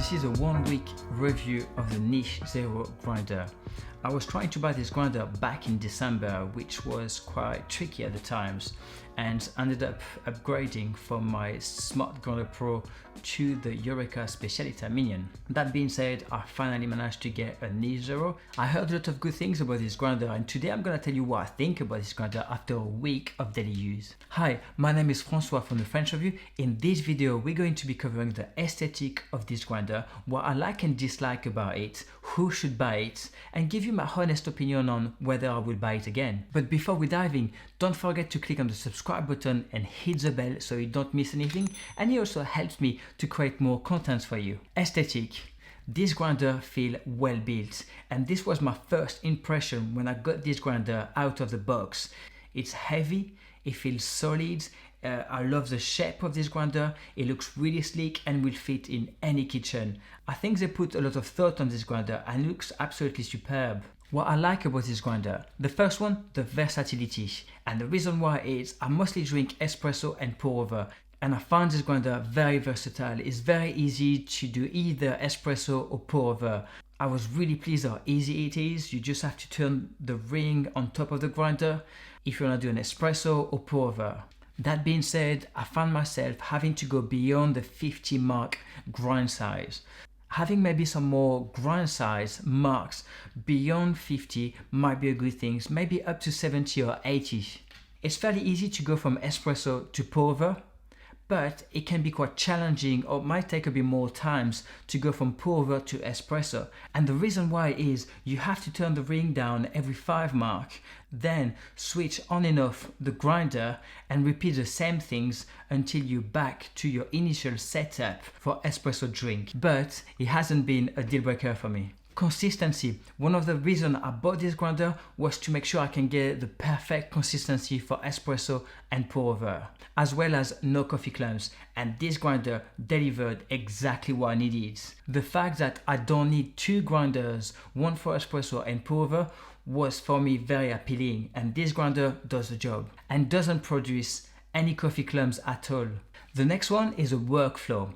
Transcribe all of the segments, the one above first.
This is a 1 week review of the Niche Zero grinder. I was trying to buy this grinder back in December, which was quite tricky at the times, and ended up upgrading from my Smart Grinder Pro to the Eureka Speciality Minion. That being said, I finally managed to get a Niche Zero. I heard a lot of good things about this grinder, and today I'm gonna tell you what I think about this grinder after a week of daily use. Hi, my name is Francois from the French Review. In this video, we're going to be covering the aesthetic of this grinder, what I like and dislike about it, who should buy it, and give you my honest opinion on whether I will buy it again. But before we dive in, don't forget to click on the subscribe button and hit the bell so you don't miss anything, and it also helps me to create more content for you. Aesthetic. This grinder feels well built, and this was my first impression when I got this grinder out of the box. It's heavy, it feels solid. I love the shape of this grinder. It looks really sleek and will fit in any kitchen. I think they put a lot of thought on this grinder and it looks absolutely superb. What I like about this grinder, the first one, the versatility. And the reason why is I mostly drink espresso and pour over. And I find this grinder very versatile. It's very easy to do either espresso or pour over. I was really pleased how easy it is. You just have to turn the ring on top of the grinder if you want to do an espresso or pour over. That being said, I found myself having to go beyond the 50 mark grind size. Having maybe some more grind size marks beyond 50 might be a good thing, maybe up to 70 or 80. It's fairly easy to go from espresso to pour over, but it can be quite challenging or might take a bit more times to go from pour over to espresso. And the reason why is you have to turn the ring down every 5 mark, then switch on and off the grinder and repeat the same things until you're back to your initial setup for espresso drink. But it hasn't been a deal breaker for me. Consistency. One of the reasons I bought this grinder was to make sure I can get the perfect consistency for espresso and pour over, as well as no coffee clumps, and this grinder delivered exactly what I needed. The fact that I don't need 2 grinders, one for espresso and pour over, was for me very appealing, and this grinder does the job and doesn't produce any coffee clumps at all. The next one is a workflow.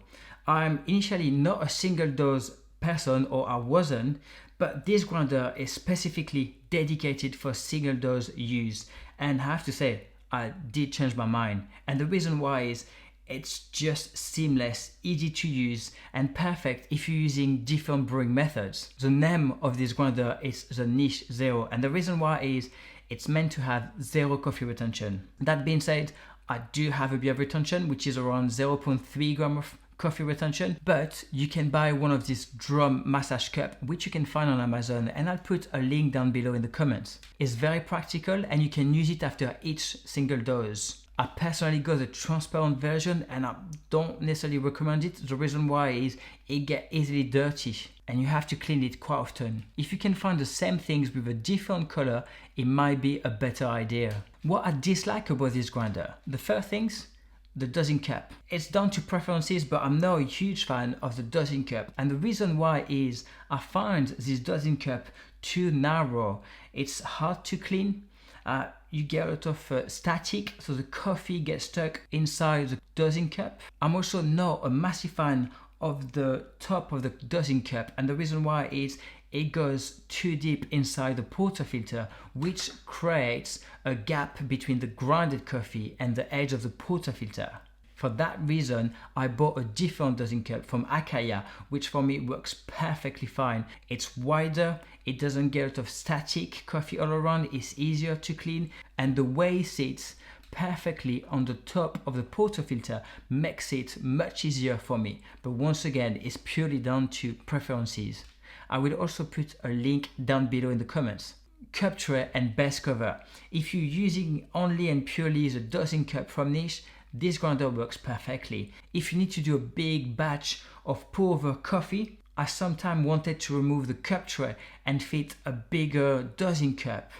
I'm initially not a single dose person, or I wasn't, but this grinder is specifically dedicated for single dose use, and I have to say I did change my mind. And the reason why is it's just seamless, easy to use, and perfect if you're using different brewing methods. The name of this grinder is the Niche Zero, and the reason why is it's meant to have zero coffee retention. That being said, I do have a beer retention, which is around 0.3 gram of coffee retention, but you can buy one of these drum massage cup, which you can find on Amazon, and I'll put a link down below in the comments. It's very practical and you can use it after each single dose. I personally got the transparent version and I don't necessarily recommend it. The reason why is it gets easily dirty and you have to clean it quite often. If you can find the same things with a different color, it might be a better idea. What I dislike about this grinder, the first things, the dosing cup. It's down to preferences, but I'm not a huge fan of the dosing cup. And the reason why is I find this dosing cup too narrow. It's hard to clean. You get a lot of static, so the coffee gets stuck inside the dosing cup. I'm also not a massive fan of the top of the dosing cup, and the reason why is it goes too deep inside the portafilter, which creates a gap between the grinded coffee and the edge of the portafilter. For that reason, I bought a different dosing cup from Akaya, which for me works perfectly fine. It's wider, it doesn't get a lot of static coffee all around, it's easier to clean, and the way it sits perfectly on the top of the portafilter makes it much easier for me. But once again, it's purely down to preferences. I will also put a link down below in the comments. Cup tray and base cover. If you're using only and purely the dosing cup from Niche, this grinder works perfectly. If you need to do a big batch of pour over coffee, I sometimes wanted to remove the cup tray and fit a bigger dosing cup.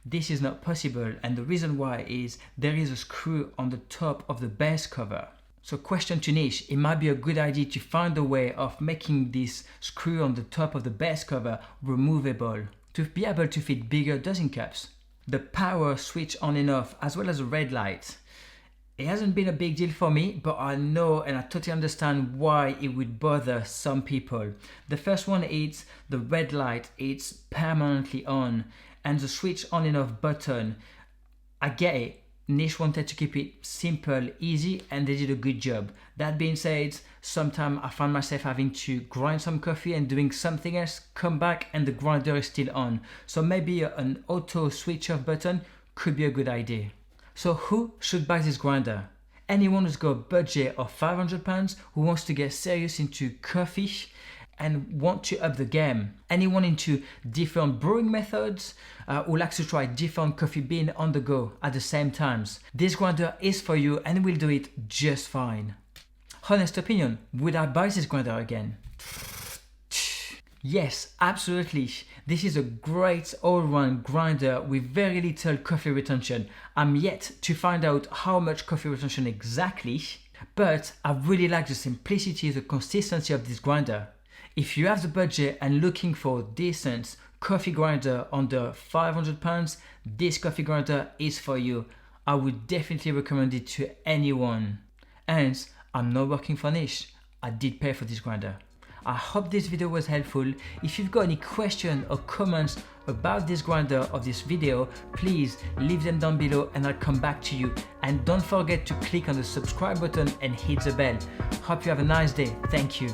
This is not possible, and the reason why is there is a screw on the top of the base cover. So question to Niche, it might be a good idea to find a way of making this screw on the top of the base cover removable to be able to fit bigger dosing cups. The power switch on and off, as well as the red light. It hasn't been a big deal for me, but I know and I totally understand why it would bother some people. The first one is the red light, it's permanently on, and the switch on and off button. I get it. Niche wanted to keep it simple, easy, and they did a good job. That being said, sometimes I find myself having to grind some coffee and doing something else, come back and the grinder is still on. So maybe an auto switch off button could be a good idea. So who should buy this grinder? Anyone who's got a budget of £500 who wants to get serious into coffee and want to up the game. Anyone into different brewing methods who likes to try different coffee bean on the go at the same times. This grinder is for you and will do it just fine. Honest opinion, would I buy this grinder again? Yes, absolutely. This is a great all-round grinder with very little coffee retention. I'm yet to find out how much coffee retention exactly, but I really like the simplicity, the consistency of this grinder. If you have the budget and looking for a decent coffee grinder under £500, this coffee grinder is for you. I would definitely recommend it to anyone. And I'm not working for Niche. I did pay for this grinder. I hope this video was helpful. If you've got any questions or comments about this grinder or this video, please leave them down below and I'll come back to you. And don't forget to click on the subscribe button and hit the bell. Hope you have a nice day. Thank you.